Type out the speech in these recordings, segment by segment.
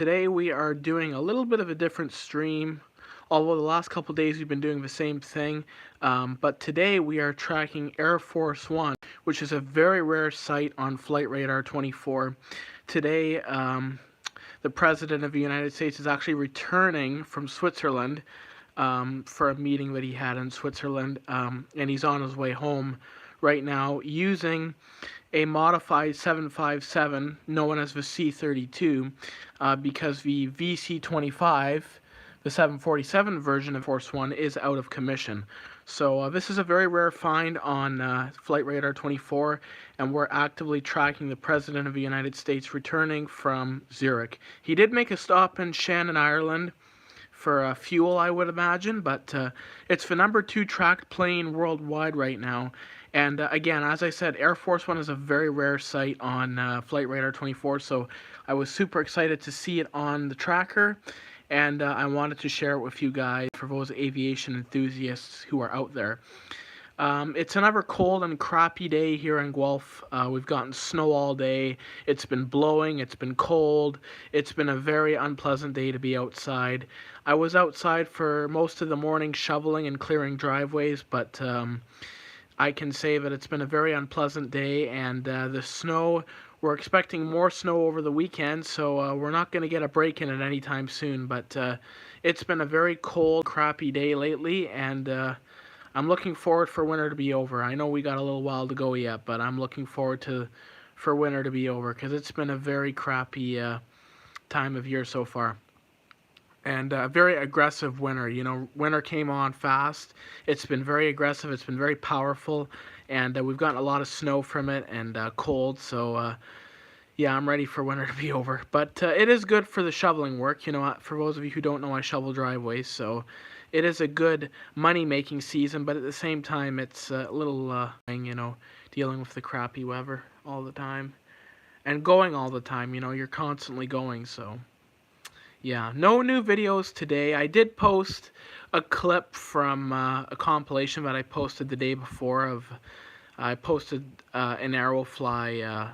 Today we are doing a little bit of a different stream, although the last couple days we've been doing the same thing. But today we are tracking Air Force One, which is a very rare sight on Flight Radar 24. Today, the President of the United States is actually returning from Switzerland for a meeting that he had in Switzerland, and he's on his way home right now using a modified 757 known as the C-32 because the VC-25, the 747 version of Force One, is out of commission. So this is a very rare find on Flight Radar 24, and we're actively tracking the President of the United States returning from Zurich. He did make a stop in Shannon, Ireland for fuel, I would imagine, but it's the #2 tracked plane worldwide right now. And again, as I said, Air Force One is a very rare sight on Flight Radar 24, so I was super excited to see it on the tracker, and I wanted to share it with you guys for those aviation enthusiasts who are out there. It's another cold and crappy day here in Guelph. We've gotten snow all day. It's been blowing. It's been cold. It's been a very unpleasant day to be outside. I was outside for most of the morning shoveling and clearing driveways, but I can say that it's been a very unpleasant day, and the snow, we're expecting more snow over the weekend, so we're not going to get a break in it anytime soon, but it's been a very cold, crappy day lately, and I'm looking forward for winter to be over. I know we got a little while to go yet, but I'm looking forward for winter to be over, because it's been a very crappy time of year so far. And a very aggressive winter. You know, winter came on fast. It's been very aggressive. It's been very powerful, and we've gotten a lot of snow from it and cold. So yeah, I'm ready for winter to be over. But it is good for the shoveling work. You know, for those of you who don't know, I shovel driveways, so it is a good money-making season. But at the same time, it's a little, you know, dealing with the crappy weather all the time and going all the time. You know, you're constantly going, so. Yeah, no new videos today. I did post a clip from a compilation that I posted the day before I posted an Aerofly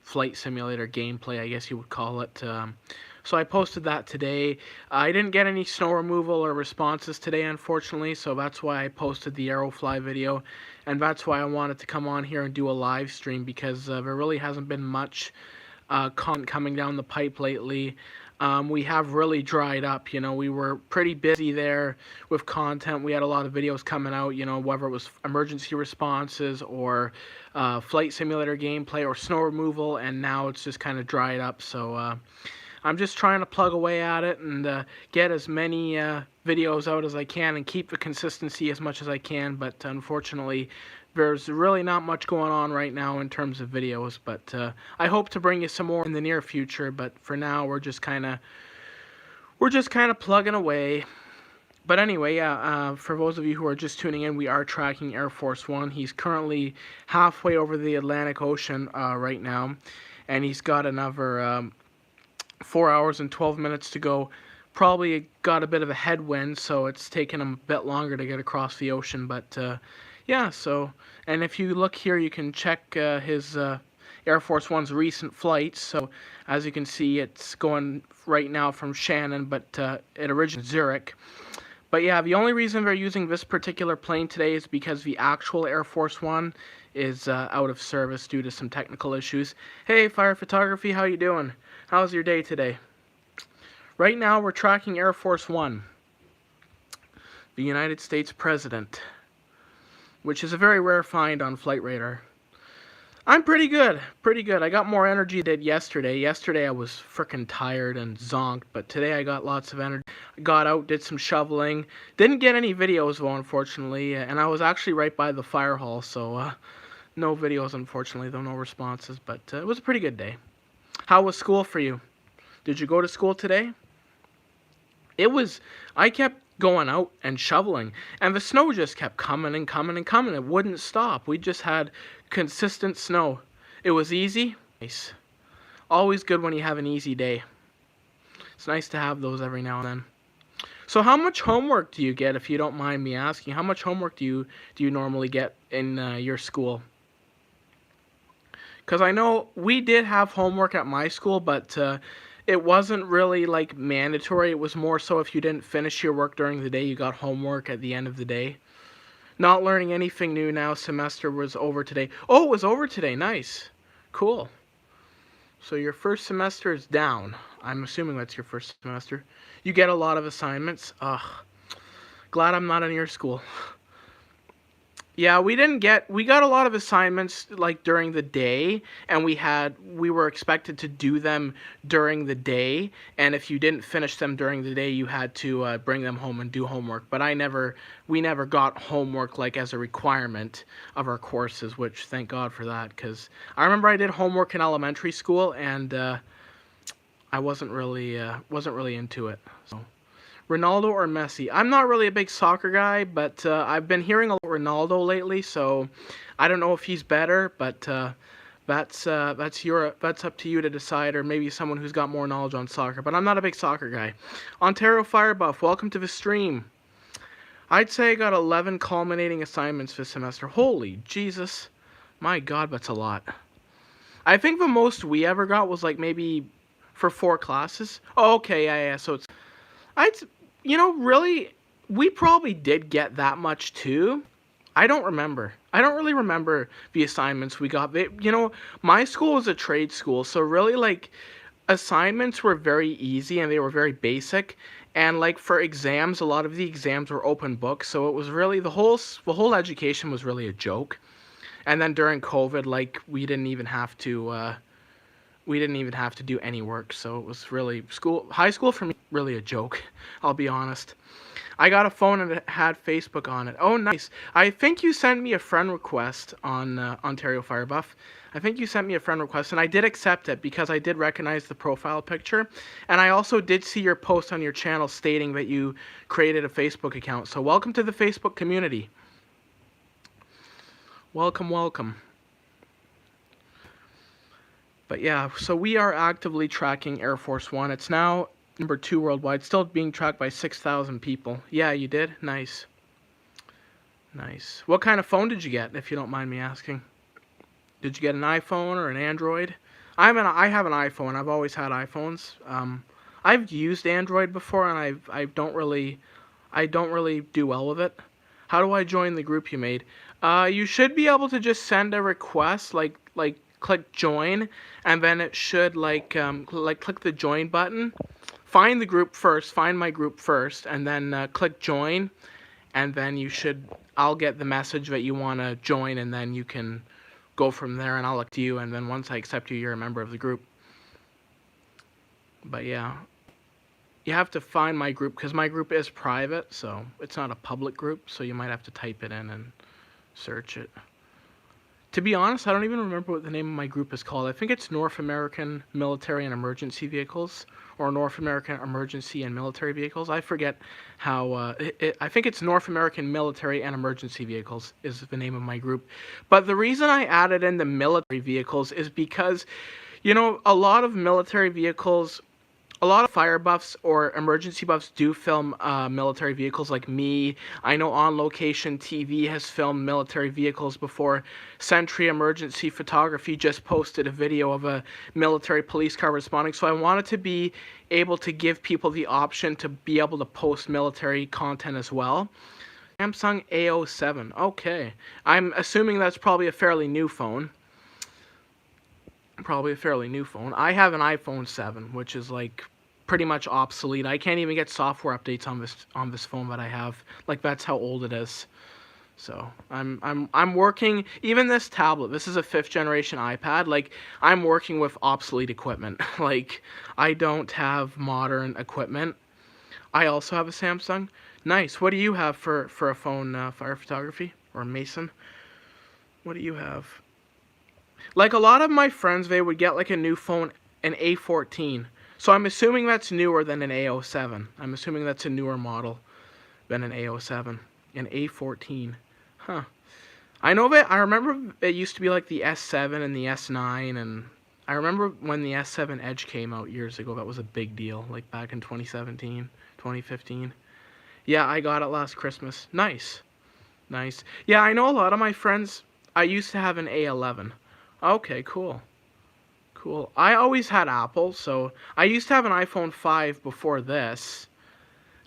flight simulator gameplay, I guess you would call it. So I posted that today. I didn't get any snow removal or responses today, unfortunately, so that's why I posted the Aerofly video, and that's why I wanted to come on here and do a live stream, because there really hasn't been much content coming down the pipe lately. We have really dried up. You know, we were pretty busy there with content. We had a lot of videos coming out, you know, whether it was emergency responses or flight simulator gameplay or snow removal, and now it's just kind of dried up. So I'm just trying to plug away at it and get as many videos out as I can and keep the consistency as much as I can, but unfortunately there's really not much going on right now in terms of videos, but I hope to bring you some more in the near future. But for now, we're just kind of plugging away. But anyway, yeah, for those of you who are just tuning in, we are tracking Air Force One. He's currently halfway over the Atlantic Ocean right now, and he's got another 4 hours and 12 minutes to go. Probably got a bit of a headwind, so it's taken him a bit longer to get across the ocean, but yeah, so, and if you look here, you can check his Air Force One's recent flights. So as you can see, it's going right now from Shannon, but it originated in Zurich. But yeah, the only reason they're using this particular plane today is because the actual Air Force One is out of service due to some technical issues. Hey, Fire Photography, how you doing? How's your day today? Right now, we're tracking Air Force One, the United States President, which is a very rare find on Flight Radar. I'm pretty good. I got more energy than yesterday. Yesterday I was frickin' tired and zonked, but today I got lots of energy. I got out, did some shoveling. Didn't get any videos though, unfortunately, and I was actually right by the fire hall, so no videos, unfortunately, though, no responses, but it was a pretty good day. How was school for you? Did you go to school today? I kept going out and shoveling, and the snow just kept coming and coming and coming. It wouldn't stop. We just had consistent snow. It was easy. Nice. Always good when you have an easy day. It's nice to have those every now and then. So how much homework do you get, if you don't mind me asking? How much homework do you normally get in your school? Because I know we did have homework at my school, but it wasn't really like mandatory. It was more so if you didn't finish your work during the day, you got homework at the end of the day. Not learning anything new now. Semester was over today. Oh, it was over today. Nice. Cool. So your first semester is down. I'm assuming that's your first semester. You get a lot of assignments. Ugh. Glad I'm not in your school. Yeah, we got a lot of assignments like during the day, and we were expected to do them during the day, and if you didn't finish them during the day, you had to bring them home and do homework. But we never got homework like as a requirement of our courses, which thank God for that, because I remember I did homework in elementary school, and I wasn't really into it. So. Ronaldo or Messi? I'm not really a big soccer guy, but I've been hearing a lot about Ronaldo lately, so I don't know if he's better, but that's up to you to decide, or maybe someone who's got more knowledge on soccer. But I'm not a big soccer guy. Ontario Firebuff, welcome to the stream. I'd say I got 11 culminating assignments this semester. Holy Jesus, my God, that's a lot. I think the most we ever got was like maybe for 4 classes. Oh, okay, yeah. So it's really, we probably did get that much too. I don't remember. I don't really remember the assignments we got. My school was a trade school, so really, like, assignments were very easy and they were very basic. And like for exams, a lot of the exams were open book, so it was really the whole education was really a joke. And then during COVID, like, we didn't even have to do any work, so it was really high school for me, really a joke. I'll be honest. I got a phone and it had Facebook on it. Oh, nice. I think you sent me a friend request on Ontario Firebuff. I think you sent me a friend request, and I did accept it because I did recognize the profile picture, and I also did see your post on your channel stating that you created a Facebook account. So welcome to the Facebook community. Welcome, welcome. But yeah, so we are actively tracking Air Force One. It's now number 2 worldwide, still being tracked by 6,000 people. Yeah, you did? Nice. Nice. What kind of phone did you get, if you don't mind me asking? Did you get an iPhone or an Android? I have an iPhone. I've always had iPhones. I've used Android before, and I don't really do well with it. How do I join the group you made? You should be able to just send a request, like click join, and then it should click the join button. Find the group first, find my group first, and then click join, and then I'll get the message that you want to join, and then you can go from there, and I'll elect you, and then once I accept you, you're a member of the group. But yeah, you have to find my group, because my group is private, so it's not a public group, so you might have to type it in and search it. To be honest, I don't even remember what the name of my group is called. I think it's North American Military and Emergency Vehicles, or North American Emergency and Military Vehicles. I forget how, I think it's North American Military and Emergency Vehicles is the name of my group. But the reason I added in the military vehicles is because, a lot of military vehicles, a lot of fire buffs or emergency buffs do film military vehicles, like me. I know On Location TV has filmed military vehicles before. Sentry Emergency Photography just posted a video of a military police car responding. So I wanted to be able to give people the option to be able to post military content as well. Samsung A07. Okay. I'm assuming that's probably a fairly new phone. I have an iPhone 7, which is like pretty much obsolete. I can't even get software updates on this phone that I have. Like, that's how old it is. So I'm working. Even this tablet, this is a 5th generation iPad. Like, I'm working with obsolete equipment. Like, I don't have modern equipment. I also have a Samsung. Nice. What do you have for a phone? Fire photography or Mason? What do you have? Like, a lot of my friends, they would get like a new phone, an A14. So I'm assuming that's newer than an A07. I'm assuming that's a newer model than an A07. An A14. Huh. I remember it used to be like the S7 and the S9, and I remember when the S7 Edge came out years ago. That was a big deal, like back in 2017, 2015. Yeah, I got it last Christmas. Nice. Nice. Yeah, I know a lot of my friends, I used to have an A11. Okay, cool. Cool. I always had Apple, so I used to have an iPhone 5 before this,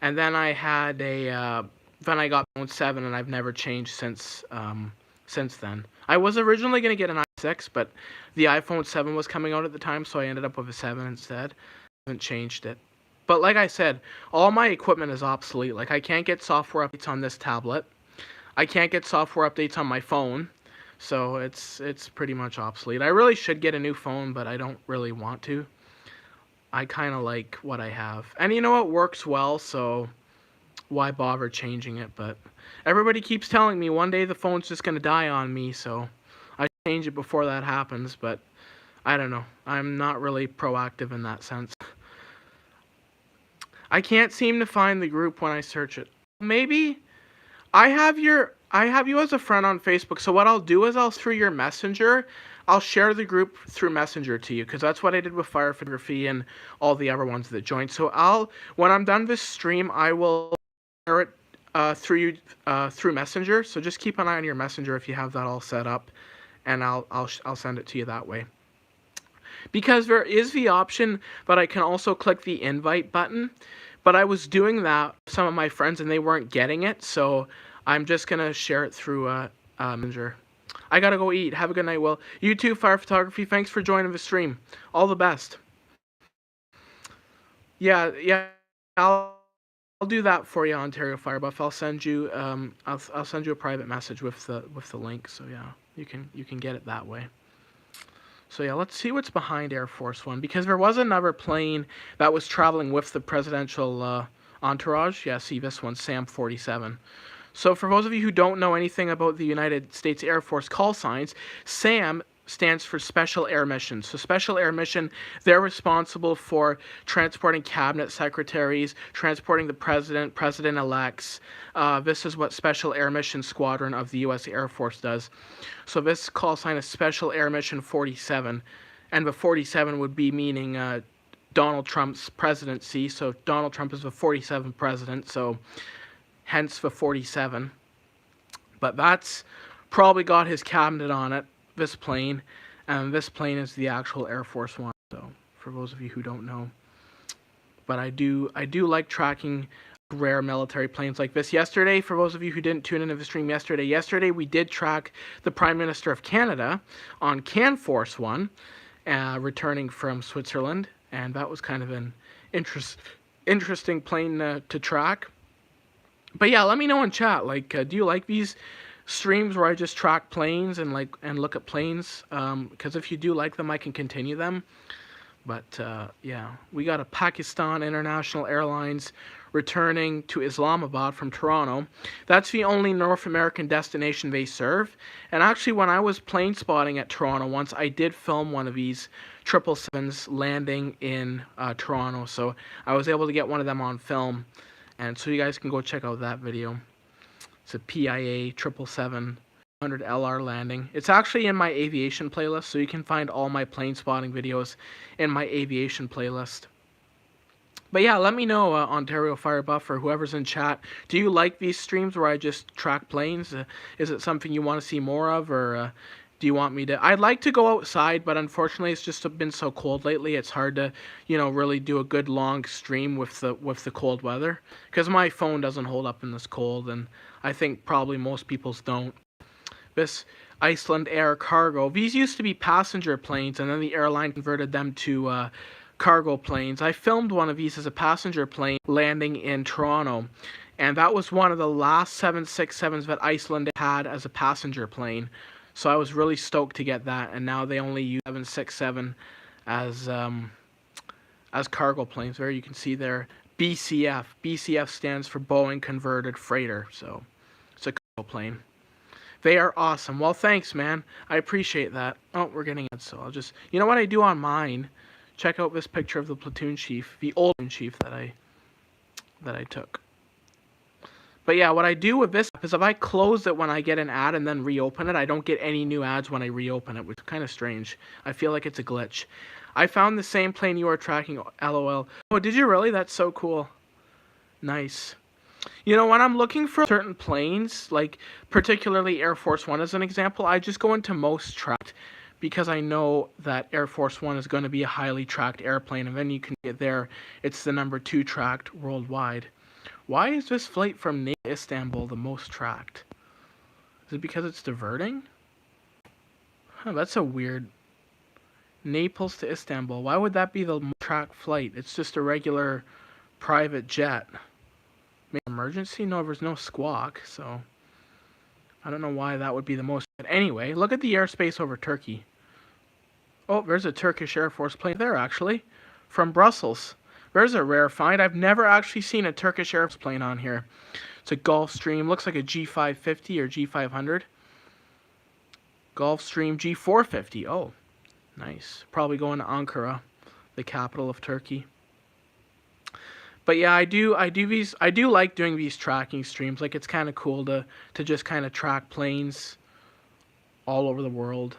and then I had then I got iPhone 7, and I've never changed since then. I was originally gonna get an i6, but the iPhone 7 was coming out at the time, so I ended up with a 7 instead. I haven't changed it. But like I said, all my equipment is obsolete. Like I can't get software updates on this tablet. I can't get software updates on my phone. So it's pretty much obsolete. I really should get a new phone, but I don't really want to. I kind of like what I have. And you know, it works well, so why bother changing it? But everybody keeps telling me one day the phone's just going to die on me, so I change it before that happens, but I don't know. I'm not really proactive in that sense. I can't seem to find the group when I search it. Maybe I have you as a friend on Facebook, so what I'll do is through your messenger, I'll share the group through Messenger to you, because that's what I did with Fire Photography and all the other ones that joined. So when I'm done this stream, I will share it through Messenger. So just keep an eye on your Messenger if you have that all set up, and I'll send it to you that way. Because there is the option that I can also click the invite button, but I was doing that with some of my friends and they weren't getting it, so I'm just gonna share it through Messenger. I gotta go eat. Have a good night, Will. You too, Fire Photography. Thanks for joining the stream. All the best. Yeah. I'll do that for you, Ontario Firebuff. I'll send you I'll send you a private message with the link. So yeah, you can get it that way. So yeah, let's see what's behind Air Force One, because there was another plane that was traveling with the presidential entourage. Yeah, see this one, SAM 47. So for those of you who don't know anything about the United States Air Force call signs, SAM stands for Special Air Mission. So Special Air Mission, they're responsible for transporting cabinet secretaries, transporting the president, president-elects. This is what Special Air Mission Squadron of the U.S. Air Force does. So this call sign is Special Air Mission 47, and the 47 would be meaning Donald Trump's presidency. So Donald Trump is the 47th president, so hence the 47. But that's probably got his cabinet on it, this plane, and this plane is the actual Air Force One. So for those of you who don't know, but I do like tracking rare military planes like this. Yesterday, for those of you who didn't tune into the stream yesterday we did track the Prime Minister of Canada on Can Force One, returning from Switzerland, and that was kind of an interesting plane to track. But yeah, let me know in chat, like, do you like these streams where I just track planes and look at planes? Because if you do like them, I can continue them. But yeah, we got a Pakistan International Airlines returning to Islamabad from Toronto. That's the only North American destination they serve. And actually, when I was plane spotting at Toronto once, I did film one of these 777s landing in Toronto. So I was able to get one of them on film. And so you guys can go check out that video. It's a PIA 777 LR landing. It's actually in my aviation playlist, so you can find all my plane spotting videos in my aviation playlist. But yeah, let me know, Ontario Firebuff, or whoever's in chat. Do you like these streams where I just track planes? Is it something you want to see more of, or do you want me to? I'd like to go outside, but unfortunately it's just been so cold lately. It's hard to, really do a good long stream with the cold weather, because my phone doesn't hold up in this cold, and I think probably most people's don't. This Iceland Air Cargo. These used to be passenger planes, and then the airline converted them to cargo planes. I filmed one of these as a passenger plane landing in Toronto, and that was one of the last 767s that Iceland had as a passenger plane. So I was really stoked to get that, and now they only use 767 as cargo planes. There you can see there, BCF. BCF stands for Boeing Converted Freighter, so it's a cargo plane. They are awesome. Well, thanks, man. I appreciate that. Oh, we're getting it, so I'll just... You know what I do on mine? Check out this picture of the platoon chief, the old platoon chief that I took. But yeah, what I do with this is if I close it when I get an ad and then reopen it, I don't get any new ads when I reopen it, which is kind of strange. I feel like it's a glitch. I found the same plane you are tracking, LOL. Oh, did you really? That's so cool. Nice. When I'm looking for certain planes, like particularly Air Force One as an example, I just go into most tracked, because I know that Air Force One is going to be a highly tracked airplane, and then you can get there. It's the number 2 tracked worldwide. Why is this flight from Naples to Istanbul the most tracked? Is it because it's diverting? Huh, that's a weird. Naples to Istanbul. Why would that be the most tracked flight? It's just a regular private jet. Maybe emergency? No, there's no squawk, so I don't know why that would be the most. But anyway, look at the airspace over Turkey. Oh, there's a Turkish Air Force plane there, actually, from Brussels. There's a rare find. I've never actually seen a Turkish Air Force plane on here. It's a Gulfstream. Looks like a G550 or G500. Gulfstream G450. Oh, nice. Probably going to Ankara, the capital of Turkey. But yeah, I do like doing these tracking streams. Like, it's kind of cool to just kind of track planes all over the world.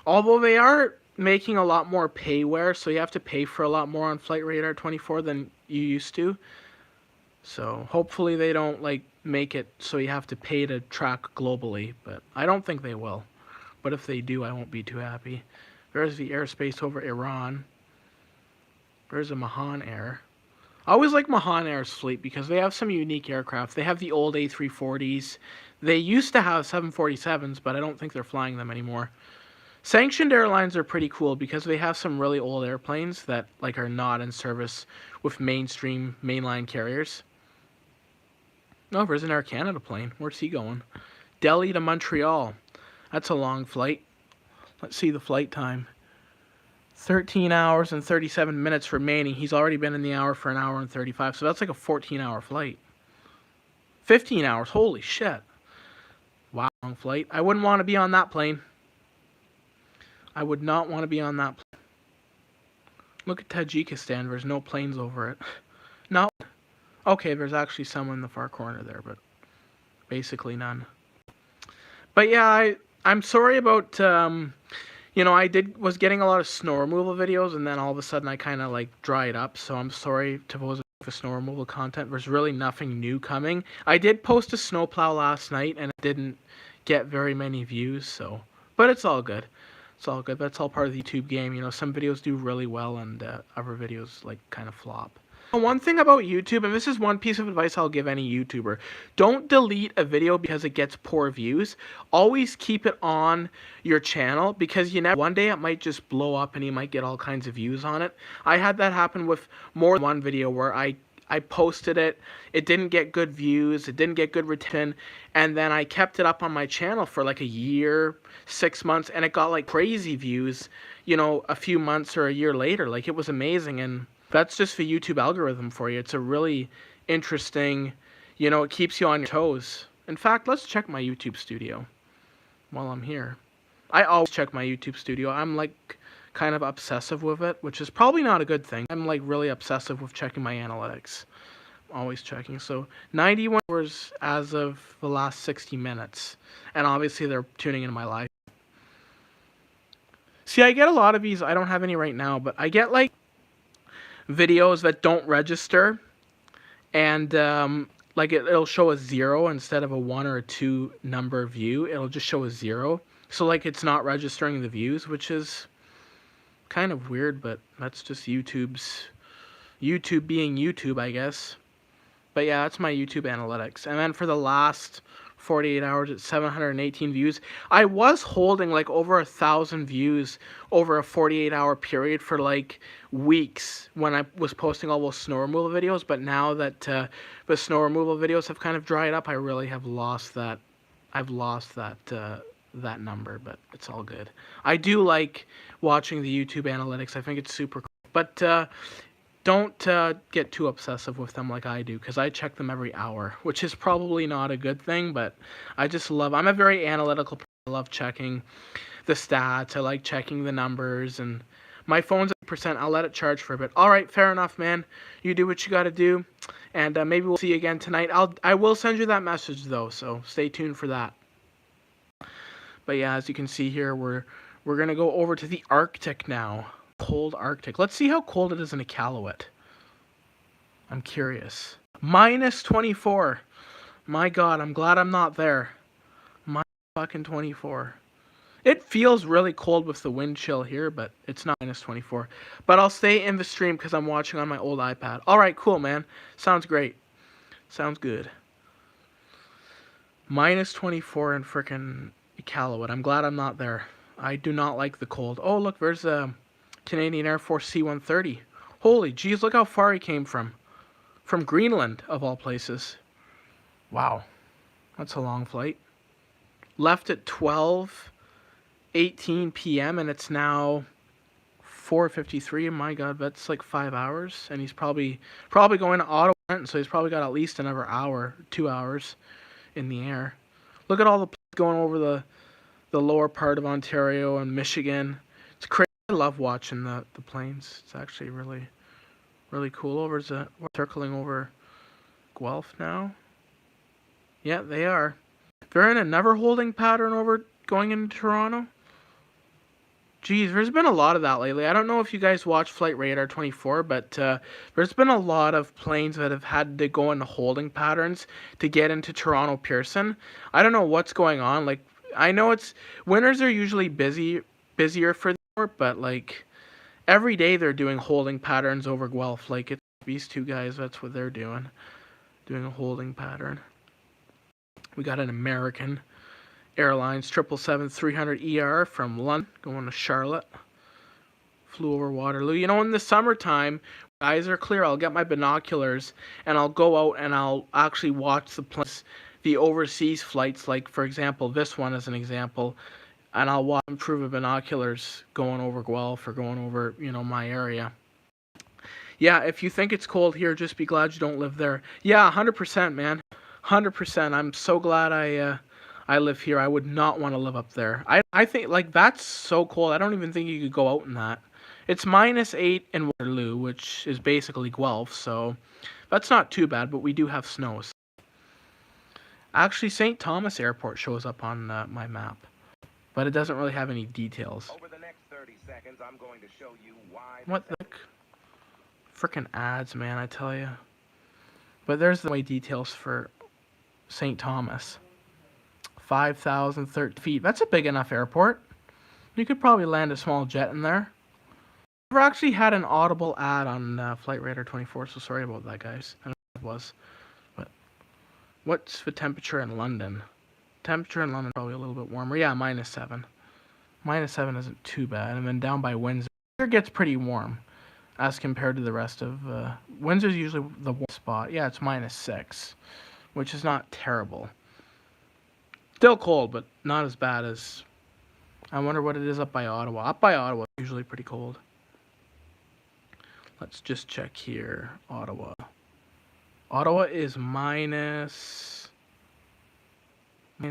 Although they are making a lot more payware, so you have to pay for a lot more on Flight Radar 24 than you used to. So hopefully they don't like make it so you have to pay to track globally, but I don't think they will. But if they do, I won't be too happy. There's the airspace over Iran. There's a Mahan Air. I always like Mahan Air's fleet because they have some unique aircraft. They have the old A340s. They used to have 747s, but I don't think they're flying them anymore. Sanctioned airlines are pretty cool because they have some really old airplanes that like are not in service with mainstream mainline carriers. Oh, there's an Air Canada plane. Where's he going? Delhi to Montreal. That's a long flight. Let's see the flight time. 13 hours and 37 minutes remaining. He's already been in the hour for an hour and 35, so that's like a 14-hour flight. 15 hours, holy shit. Wow, long flight. I wouldn't want to be on that plane. I would not want to be on that plane. Look at Tajikistan, there's no planes over it. No. Okay, there's actually some in the far corner there, but basically none. But yeah, I'm sorry about, you know, I was getting a lot of snow removal videos, and then all of a sudden I kind of like dried up, so I'm sorry to those for snow removal content. There's really nothing new coming. I did post a snowplow last night, and it didn't get very many views, so, but it's all good. It's all good. That's all part of the YouTube game. You know, some videos do really well, and other videos like kind of flop. One thing about YouTube, and this is one piece of advice I'll give any YouTuber, don't delete a video because it gets poor views. Always keep it on your channel, because you never, one day it might just blow up and you might get all kinds of views on it. I had that happen with more than one video where I posted it, it didn't get good views, it didn't get good retention, and then I kept it up on my channel for like a year, 6 months, and it got like crazy views, you know, a few months or a year later. Like, it was amazing, and that's just the YouTube algorithm for you. It's a really interesting, you know, it keeps you on your toes. In fact, let's check my YouTube studio while I'm here. I always check my YouTube studio. I'm like kind of obsessive with it, which is probably not a good thing. I'm like really obsessive with checking my analytics. Always checking. So 91 hours as of the last 60 minutes. And obviously they're tuning into my live. See, I get a lot of these. I don't have any right now, but I get like videos that don't register, and like it'll show a 0 instead of a 1 or a 2 number view. It'll just show a 0, so like it's not registering the views, which is kind of weird, but that's just YouTube being YouTube, I guess. But yeah, that's my YouTube analytics. And then for the last 48 hours, it's 718 views. I was holding like over 1,000 views over a 48-hour period for like weeks when I was posting all those snow removal videos, but now that the snow removal videos have kind of dried up, I really have lost that. I've lost that number, but it's all good. I do like watching the YouTube analytics. I think it's super cool. But don't get too obsessive with them like I do, because I check them every hour, which is probably not a good thing, but I just love, I'm a very analytical person. I love checking the stats. I like checking the numbers, and my phone's at percent. I'll let it charge for a bit. All right, fair enough, man. You do what you got to do, and maybe we'll see you again tonight. I will send you that message, though, so stay tuned for that. But yeah, as you can see here, we're going to go over to the Arctic now. Cold Arctic. Let's see how cold it is in Iqaluit. I'm curious. Minus 24. My God, I'm glad I'm not there. Minus fucking 24. It feels really cold with the wind chill here, but it's not -24. But I'll stay in the stream because I'm watching on my old iPad. All right, cool, man. Sounds great. Sounds good. -24 in frickin' Iqaluit. I'm glad I'm not there. I do not like the cold. Oh, look, there's a Canadian Air Force C-130. Holy jeez, look how far he came from. From Greenland, of all places. Wow. That's a long flight. Left at 12:18 p.m. and it's now 4:53. My God, that's like 5 hours. And he's probably going to Ottawa, so he's probably got at least another hour, 2 hours in the air. Look at all the planes going over the lower part of Ontario and Michigan. It's crazy. I love watching the planes. It's actually really, really cool. We're circling over Guelph now. Yeah, they are. They're in another holding pattern over going into Toronto. Geez, there's been a lot of that lately. I don't know if you guys watch Flight Radar 24, but there's been a lot of planes that have had to go into holding patterns to get into Toronto Pearson. I don't know what's going on. Like, I know winters are usually busier for the airport, but like every day they're doing holding patterns over Guelph. Like, it's these two guys, that's what they're doing a holding pattern. We got an American Airlines 777-300ER from London going to Charlotte. Flew over Waterloo. You know, in the summertime, eyes are clear, I'll get my binoculars and I'll go out and I'll actually watch the planes, the overseas flights, like for example, this one as an example, and I'll watch them through the binoculars going over Guelph or going over, you know, my area. Yeah, if you think it's cold here, just be glad you don't live there. Yeah, 100%, man. 100%. I'm so glad I live here. I would not want to live up there. I think, like, that's so cold. I don't even think you could go out in that. It's -8 in Waterloo, which is basically Guelph, so that's not too bad, but we do have snow. Actually, St. Thomas Airport shows up on my map, but it doesn't really have any details. Over the next 30 seconds, I'm going to show you why. What the heck? Frickin' ads, man, I tell you. But there's the way details for St. Thomas. 5,030 feet. That's a big enough airport. You could probably land a small jet in there. Never actually had an audible ad on Flight Radar 24, so sorry about that, guys. I don't know what it was. But what's the temperature in London? Temperature in London probably a little bit warmer. Yeah, -7. -7 isn't too bad. And then down by Windsor, it gets pretty warm as compared to the rest of Windsor's usually the warm spot. Yeah, it's -6, which is not terrible. Still cold, but not as bad as... I wonder what it is up by Ottawa. Up by Ottawa, it's usually pretty cold. Let's just check here. Ottawa. Ottawa is minus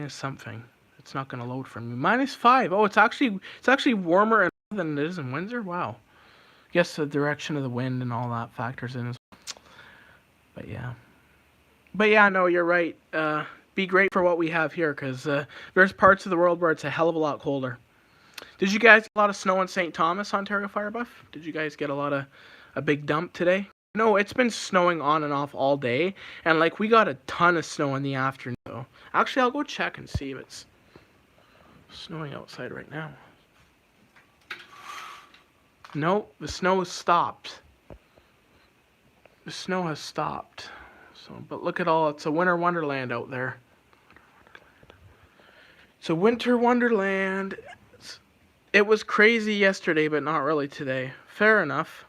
something. It's not going to load for me. -5. Oh, it's actually warmer than it is in Windsor. Wow. I guess the direction of the wind and all that factors in as well. But yeah, no, you're right. Be great for what we have here, because there's parts of the world where it's a hell of a lot colder. Did you guys get a lot of snow in St. Thomas, Ontario Firebuff? Did you guys get a big dump today? No, it's been snowing on and off all day, and like we got a ton of snow in the afternoon. So actually, I'll go check and see if it's snowing outside right now. No, the snow has stopped. The snow has stopped. So, but look at all, it's a winter wonderland out there. It's a winter wonderland. It was crazy yesterday, but not really today. Fair enough.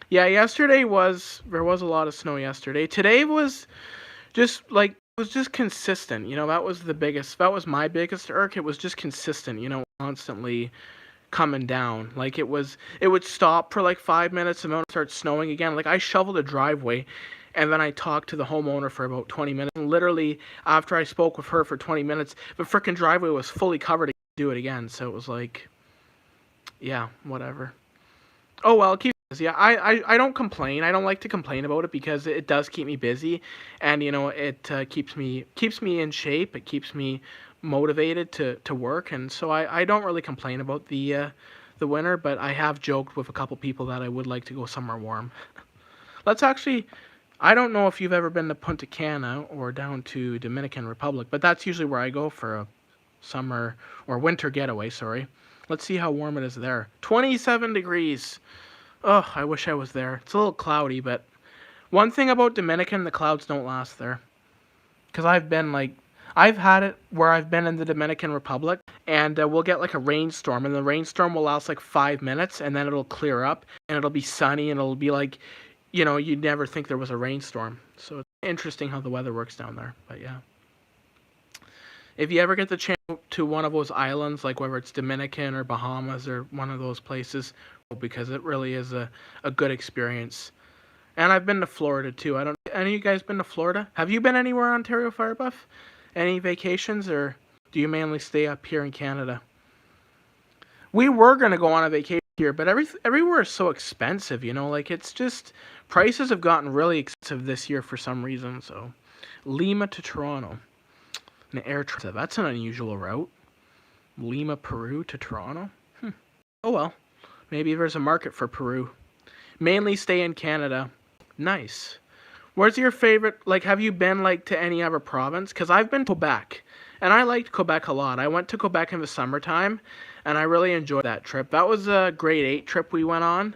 Yeah, there was a lot of snow yesterday. Today was just consistent. You know, that was my biggest irk. It was just consistent, you know, constantly coming down. Like it would stop for like 5 minutes and then it would start snowing again. Like I shoveled a driveway and then I talked to the homeowner for about 20 minutes. And literally, after I spoke with her for 20 minutes, the frickin' driveway was fully covered to do it again. So it was like, yeah, whatever. Oh, well, keep busy. I don't complain. I don't like to complain about it because it does keep me busy. And, you know, it keeps me in shape. It keeps me motivated to work. And so I don't really complain about the winter, but I have joked with a couple people that I would like to go somewhere warm. Let's actually... I don't know if you've ever been to Punta Cana or down to Dominican Republic, but that's usually where I go for summer or winter getaway, sorry. Let's see how warm it is there. 27 degrees. Oh, I wish I was there. It's a little cloudy, but one thing about Dominican, the clouds don't last there. Because I've had it where I've been in the Dominican Republic, and we'll get like a rainstorm, and the rainstorm will last like 5 minutes, and then it'll clear up, and it'll be sunny, and it'll be like, you'd never think there was a rainstorm. So it's interesting how the weather works down there. But yeah. If you ever get the chance to one of those islands, like whether it's Dominican or Bahamas or one of those places, because it really is a good experience. And I've been to Florida too. Any of you guys been to Florida? Have you been anywhere, Ontario Firebuff? Any vacations, or do you mainly stay up here in Canada? We were going to go on a vacation here, but everywhere is so expensive, like it's just, prices have gotten really expensive this year for some reason. So Lima to Toronto. An air trip. That's an unusual route. Lima, Peru to Toronto. Oh well. Maybe there's a market for Peru. Mainly stay in Canada. Nice. Where's your favorite, have you been, to any other province? Because I've been to Quebec, and I liked Quebec a lot. I went to Quebec in the summertime, and I really enjoyed that trip. That was a grade 8 trip we went on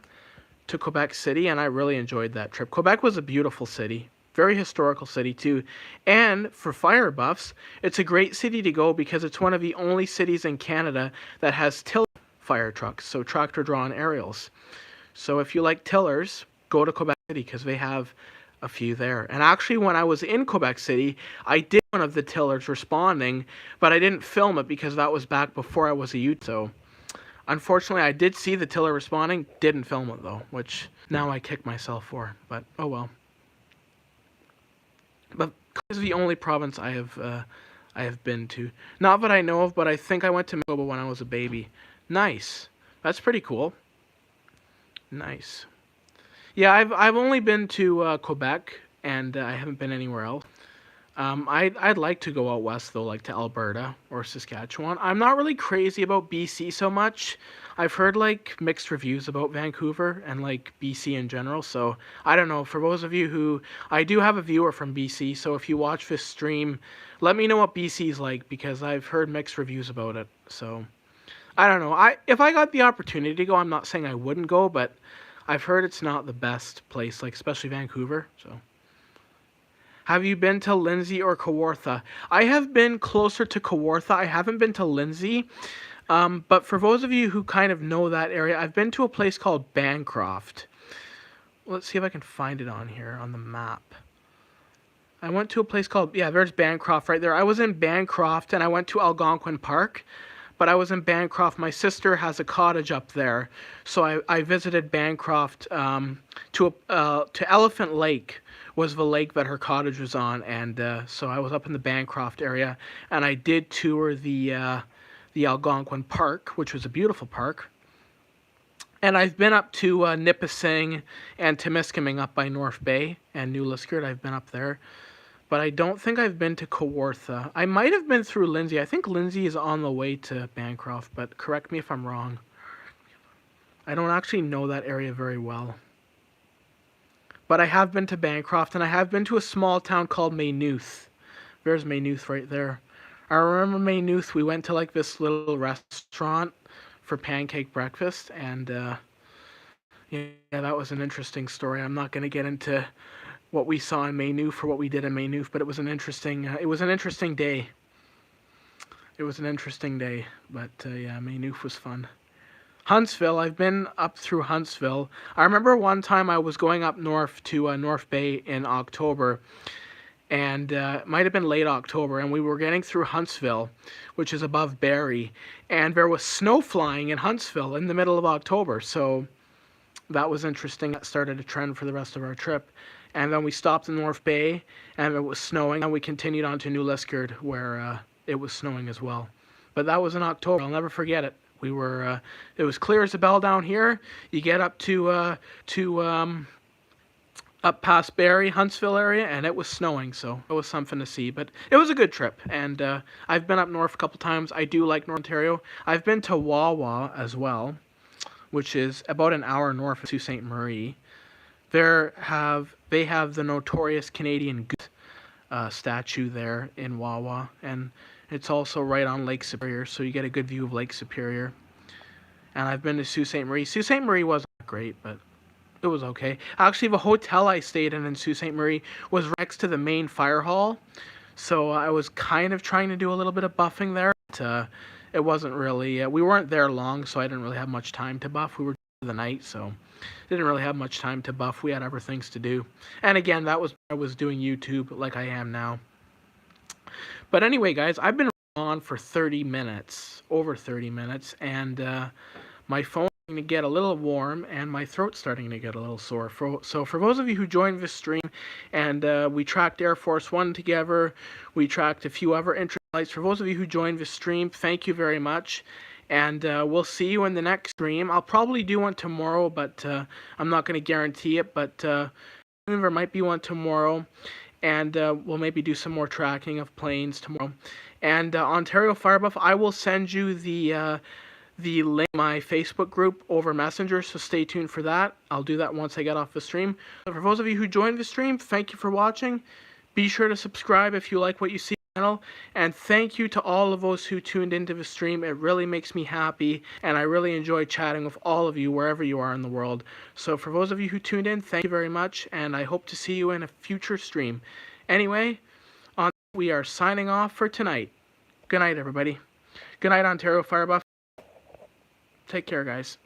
to Quebec City, and I really enjoyed that trip. Quebec was a beautiful city. Very historical city too. And for fire buffs, it's a great city to go because it's one of the only cities in Canada that has tiller fire trucks, so tractor drawn aerials. So if you like tillers, go to Quebec City because they have a few there. And actually when I was in Quebec City, I did one of the tillers responding, but I didn't film it because that was back before I was a youth. So unfortunately I did see the tiller responding, didn't film it though, which now I kick myself for, but oh well. But it's the only province I have been to. Not that I know of, but I think I went to Manitoba when I was a baby. Nice. That's pretty cool. Nice. Yeah, I've only been to Quebec, and I haven't been anywhere else. I'd like to go out west though, like to Alberta or Saskatchewan. I'm not really crazy about BC so much. I've heard mixed reviews about Vancouver and BC in general. So I don't know. For those of you who, I do have a viewer from BC. So if you watch this stream, let me know what BC's like because I've heard mixed reviews about it. So I don't know. If I got the opportunity to go, I'm not saying I wouldn't go, but I've heard it's not the best place, especially Vancouver. So. Have you been to Lindsay or Kawartha? I have been closer to Kawartha. I haven't been to Lindsay. But for those of you who kind of know that area, I've been to a place called Bancroft. Let's see if I can find it on here on the map. I went to a place called, yeah, there's Bancroft right there. I was in Bancroft and I went to Algonquin Park. But I was in Bancroft. My sister has a cottage up there. So I visited Bancroft to Elephant Lake was the lake that her cottage was on. And so I was up in the Bancroft area. And I did tour the Algonquin Park, which was a beautiful park. And I've been up to Nipissing and Temiskaming up by North Bay and New Liskeard. I've been up there. But I don't think I've been to Kawartha. I might have been through Lindsay. I think Lindsay is on the way to Bancroft, but correct me if I'm wrong. I don't actually know that area very well. But I have been to Bancroft, and I have been to a small town called Maynooth. There's Maynooth right there. I remember Maynooth. We went to this little restaurant for pancake breakfast, and yeah, that was an interesting story. I'm not going to get into what we saw in Maynooth or what we did in Maynooth, but it was an interesting day. It was an interesting day, but yeah, Maynooth was fun. Huntsville, I've been up through Huntsville. I remember one time I was going up north to North Bay in October, and it might have been late October, and we were getting through Huntsville, which is above Barrie, and there was snow flying in Huntsville in the middle of October, so that was interesting. That started a trend for the rest of our trip. And then we stopped in North Bay, and it was snowing, and we continued on to New Liskeard, where it was snowing as well. But that was in October. I'll never forget it. We were, it was clear as a bell down here. You get up up past Barrie, Huntsville area, and it was snowing, so it was something to see. But it was a good trip, and I've been up north a couple times. I do like North Ontario. I've been to Wawa as well, which is about an hour north of Sault Ste. Marie. They have the notorious Canadian Goose statue there in Wawa, and It's also right on Lake Superior, so you get a good view of Lake Superior. And I've been to Sault Ste. Marie. Sault Ste. Marie wasn't great, but it was okay. Actually, the hotel I stayed in Sault Ste. Marie was next to the main fire hall, so I was kind of trying to do a little bit of buffing there. But it wasn't really. We weren't there long, so I didn't really have much time to buff. We were there the night, so didn't really have much time to buff. We had other things to do. And again, that was I was doing YouTube like I am now. But anyway, guys, I've been on for 30 minutes, over 30 minutes, and my phone's starting to get a little warm, and my throat's starting to get a little sore. So for those of you who joined this stream, and we tracked Air Force One together, we tracked a few other interest lights. For those of you who joined this stream, thank you very much. And we'll see you in the next stream. I'll probably do one tomorrow, but I'm not going to guarantee it. But there might be one tomorrow. And we'll maybe do some more tracking of planes tomorrow. And Ontario Firebuff, I will send you the link to my Facebook group over Messenger, so stay tuned for that. I'll do that once I get off the stream. So for those of you who joined the stream, thank you for watching. Be sure to subscribe if you like what you see on the channel. And thank you to all of those who tuned into the stream. It really makes me happy, and I really enjoy chatting with all of you wherever you are in the world. So for those of you who tuned in, thank you very much, and I hope to see you in a future stream. Anyway, we are signing off for tonight. Good night, everybody. Good night, Ontario Firebuff. Take care, guys.